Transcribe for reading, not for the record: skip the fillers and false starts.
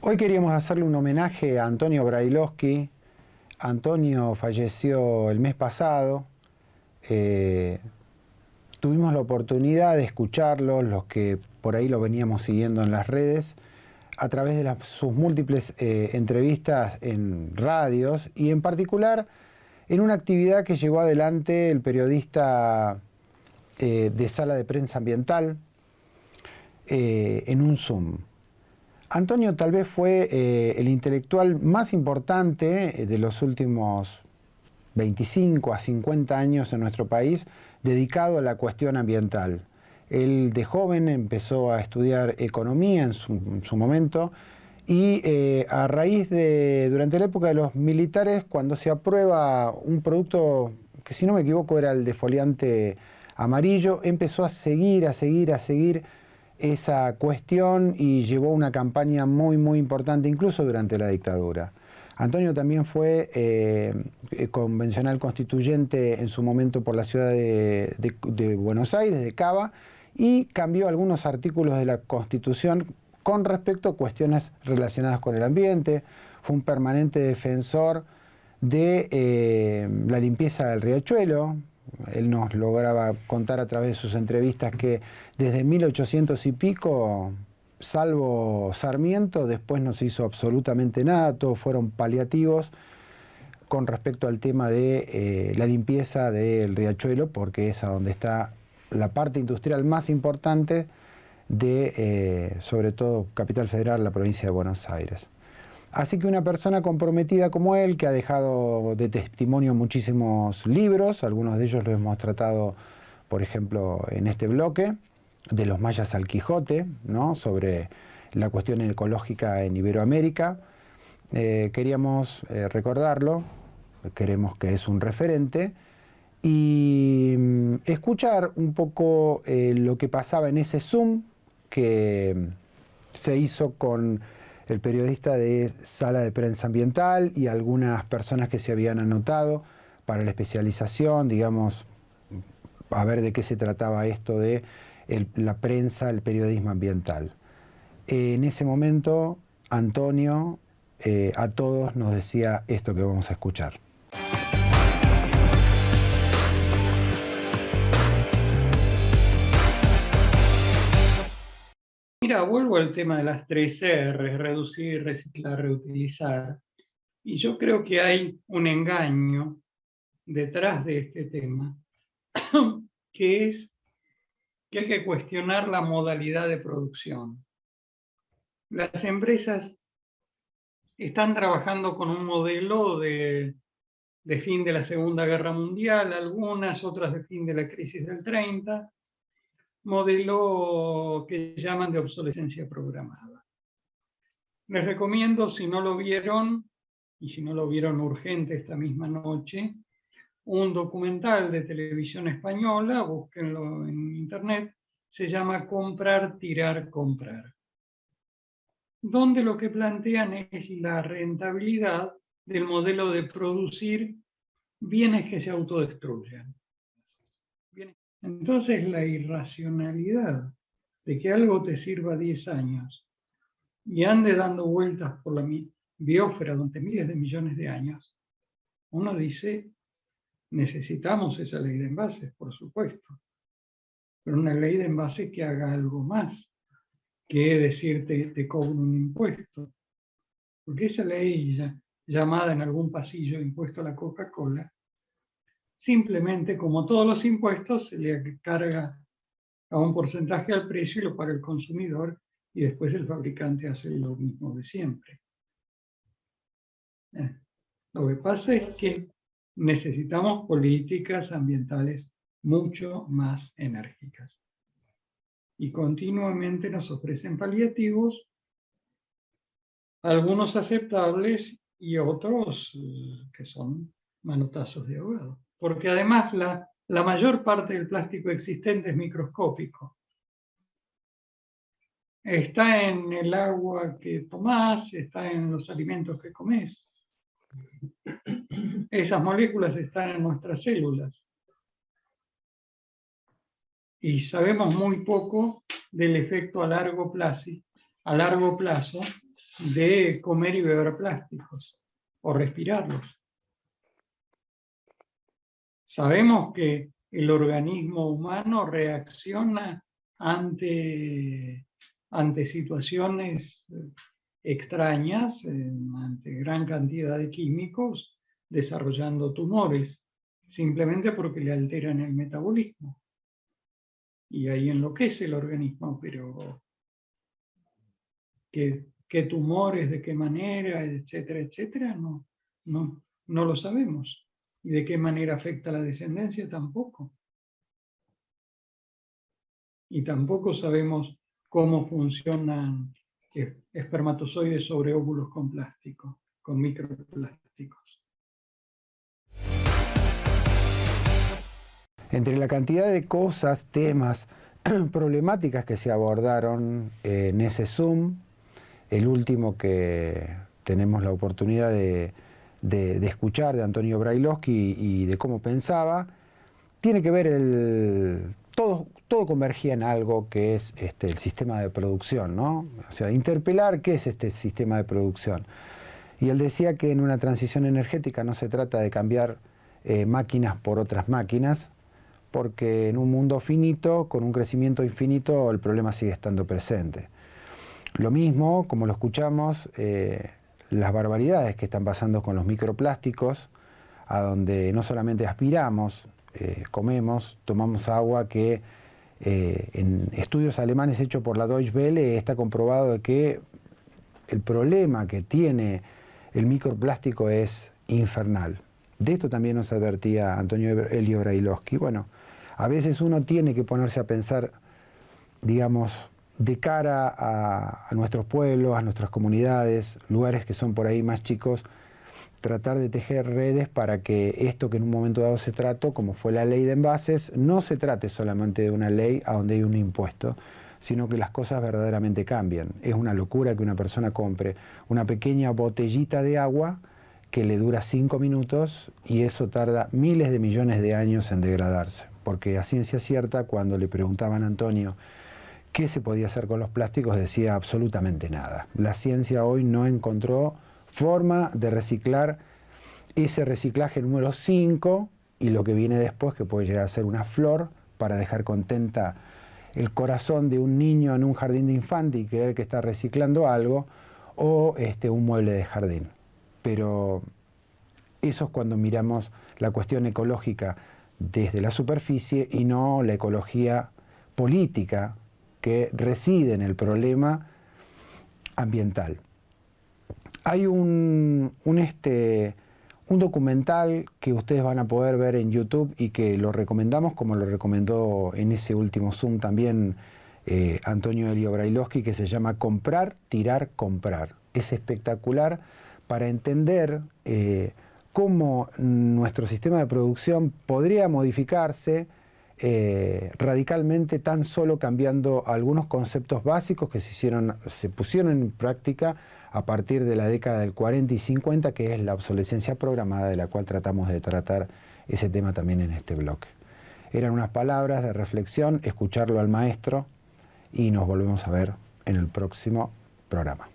Hoy queríamos hacerle un homenaje a Antonio Brailovsky. Antonio falleció el mes pasado. Eh, Tuvimos la oportunidad de escucharlo, los que por ahí lo veníamos siguiendo en las redes, a través de sus múltiples entrevistas en radios y en particular en una actividad que llevó adelante el periodista de Sala de Prensa Ambiental en un Zoom. Antonio tal vez fue el intelectual más importante de los últimos 25 a 50 años en nuestro país dedicado a la cuestión ambiental. Él de joven empezó a estudiar economía en su momento y a raíz de, durante la época de los militares, cuando se aprueba un producto que si no me equivoco era el defoliante amarillo, empezó a seguir esa cuestión y llevó una campaña muy importante incluso durante la dictadura. Antonio también fue convencional constituyente en su momento por la ciudad de Buenos Aires, de Cava, y cambió algunos artículos de la Constitución con respecto a cuestiones relacionadas con el ambiente. Fue un permanente defensor de la limpieza del riachuelo. Él nos lograba contar a través de sus entrevistas que desde 1800 y pico, salvo Sarmiento, después no se hizo absolutamente nada, todos fueron paliativos con respecto al tema de la limpieza del riachuelo, porque es a donde está la parte industrial más importante de, sobre todo, Capital Federal, la provincia de Buenos Aires. Así que una persona comprometida como él, que ha dejado de testimonio muchísimos libros, algunos de ellos los hemos tratado, por ejemplo, en este bloque, de los mayas al Quijote, ¿no?, sobre la cuestión ecológica en Iberoamérica. Queríamos recordarlo, creemos que es un referente, y escuchar un poco lo que pasaba en ese Zoom que se hizo con el periodista de Sala de Prensa Ambiental y algunas personas que se habían anotado para la especialización, digamos, a ver de qué se trataba esto de la prensa, el periodismo ambiental. En ese momento, Antonio a todos nos decía esto que vamos a escuchar. Mira, vuelvo al tema de las 3 R, reducir, reciclar, reutilizar. Y yo creo que hay un engaño detrás de este tema, que es que hay que cuestionar la modalidad de producción. Las empresas están trabajando con un modelo de fin de la Segunda Guerra Mundial, algunas, otras de fin de la crisis del 30, modelo que llaman de obsolescencia programada. Les recomiendo, si no lo vieron, y si no lo vieron urgente esta misma noche, un documental de televisión española, búsquenlo en internet, se llama Comprar, Tirar, Comprar, donde lo que plantean es la rentabilidad del modelo de producir bienes que se autodestruyan. Entonces, la irracionalidad de que algo te sirva 10 años y ande dando vueltas por la biosfera durante miles de millones de años, uno dice, necesitamos esa ley de envases, por supuesto, pero una ley de envases que haga algo más que decirte te cobro un impuesto, porque esa ley llamada en algún pasillo impuesto a la Coca-Cola, simplemente como todos los impuestos se le carga a un porcentaje al precio y lo paga el consumidor y después el fabricante hace lo mismo de siempre. Lo que pasa es que necesitamos políticas ambientales mucho más enérgicas. Y continuamente nos ofrecen paliativos, algunos aceptables y otros que son manotazos de ahogado. Porque además la mayor parte del plástico existente es microscópico. Está en el agua que tomás, está en los alimentos que comés. Esas moléculas están en nuestras células. Y sabemos muy poco del efecto a largo plazo de comer y beber plásticos o respirarlos. Sabemos que el organismo humano reacciona ante situaciones extrañas, ante gran cantidad de químicos, desarrollando tumores, simplemente porque le alteran el metabolismo. Y ahí enloquece el organismo, pero ¿qué tumores, de qué manera, etcétera, etcétera? No lo sabemos. ¿Y de qué manera afecta la descendencia? Tampoco. Y tampoco sabemos cómo funcionan espermatozoides sobre óvulos con plástico, con microplásticos. Entre la cantidad de cosas, temas, problemáticas que se abordaron en ese Zoom, el último que tenemos la oportunidad de escuchar de Antonio Brailovsky y de cómo pensaba, tiene que ver todo convergía en algo que es el sistema de producción, ¿no? O sea, interpelar qué es este sistema de producción. Y él decía que en una transición energética no se trata de cambiar máquinas por otras máquinas, porque en un mundo finito, con un crecimiento infinito, el problema sigue estando presente. Lo mismo, como lo escuchamos, las barbaridades que están pasando con los microplásticos, a donde no solamente aspiramos, comemos, tomamos agua, que en estudios alemanes hechos por la Deutsche Welle está comprobado de que el problema que tiene el microplástico es infernal. De esto también nos advertía Antonio Elio Brailovsky. Bueno, a veces uno tiene que ponerse a pensar, digamos, de cara a nuestros pueblos, a nuestras comunidades, lugares que son por ahí más chicos, tratar de tejer redes para que esto que en un momento dado se trató, como fue la ley de envases, no se trate solamente de una ley a donde hay un impuesto, sino que las cosas verdaderamente cambian. Es una locura que una persona compre una pequeña botellita de agua que le dura 5 minutos y eso tarda miles de millones de años en degradarse. Porque a ciencia cierta, cuando le preguntaban a Antonio qué se podía hacer con los plásticos, decía absolutamente nada. La ciencia hoy no encontró forma de reciclar ese reciclaje número 5 y lo que viene después, que puede llegar a ser una flor para dejar contenta el corazón de un niño en un jardín de infante y creer que está reciclando algo, o un mueble de jardín. Pero eso es cuando miramos la cuestión ecológica desde la superficie y no la ecología política que reside en el problema ambiental. Hay un documental que ustedes van a poder ver en YouTube y que lo recomendamos, como lo recomendó en ese último Zoom también Antonio Elio Brailovsky, que se llama Comprar, Tirar, Comprar. Es espectacular para entender cómo nuestro sistema de producción podría modificarse radicalmente tan solo cambiando algunos conceptos básicos que se pusieron en práctica a partir de la década del 40 y 50, que es la obsolescencia programada, de la cual tratamos de tratar ese tema también en este bloque. Eran unas palabras de reflexión, escucharlo al maestro y nos volvemos a ver en el próximo programa.